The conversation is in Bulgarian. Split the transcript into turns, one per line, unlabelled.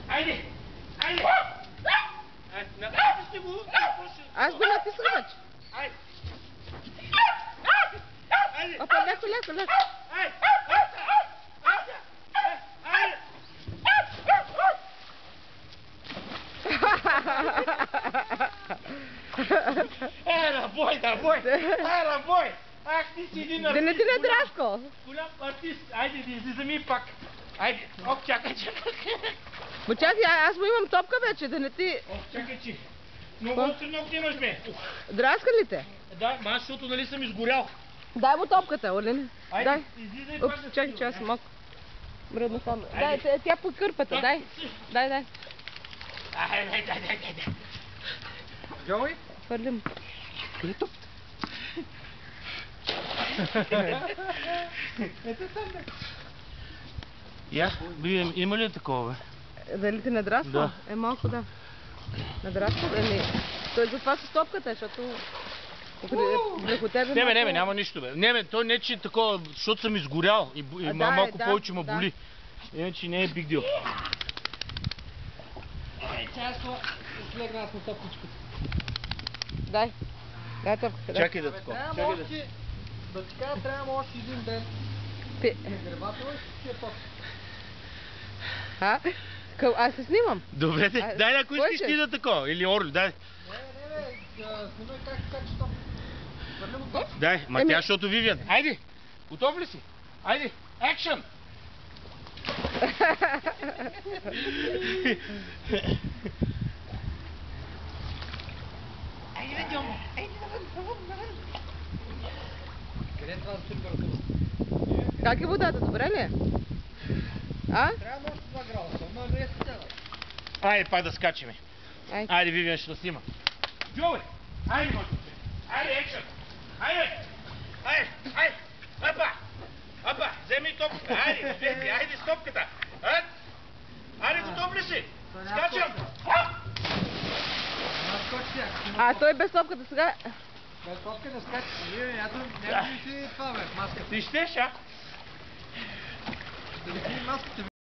Айде! Айде! Напишете го!
Аз го натискам вече.
Айде! Айде!
Опа, леко, леко, леко.
Айде! Айде! Бой, да бой! Ера, бой! Ах, ти си един артист!
Да не ти надраскал!
Голям артист! Айде, да излизаме пак! Айде! Оп, чакай!
Ма чакай, аз му имам топка вече, да не ти...
Оп, чакай, че! Много остри ногти имаш, бе!
Драска ли те?
Да, аз защото нали съм изгорял.
Дай му топката, Олен.
Айде, излизай пак.
Упс, чакай, че аз мок. Мръдна само. Дай, тя по кърпата, дай. Дай.
Дай. Джоуи?
Хвърлим.
Къде топ? Я, има ли такова, бе?
Дали ти надраскал?
Да.
Малко да. Надраскал? Той затова с топката, защото... Върху тебе...
Не, няма нищо, бе. Не, то не че такова, защото съм изгорял и малко повече ме боли. Иначе не е биг дил.
Чай слегна аз на топкичката.
Дай топката.
Чакай да такова.
Да ти кажа, трябва още един ден. Гърбата и ще е топка.
Аз се снимам.
Добре, дай ако искаш ти да такова. Или Орли, дай.
Не, снимай как ще топка. Върли му топка.
Дай, ма тя, защото Вивиан. Айде, готов ли си? Айде, екшън! Айде, Дьомо! Айде, навън!
Къде е това за температура?
Как е водата, добре ли е? А?
Трябва още 2 градуса, но не е специално.
Айде, пак да скачаме. Айде, Вивиан ще снима. Джоуи! Айде, може! Айде, екшън! Айде! Апа! Вземи топката! Айде с топката! Айде, готов ли си? Скачам!
Той без топката сега...
Без топка не скача. Няма ли си това, бе, маската?
Ти щеш, а?
Да ви маската.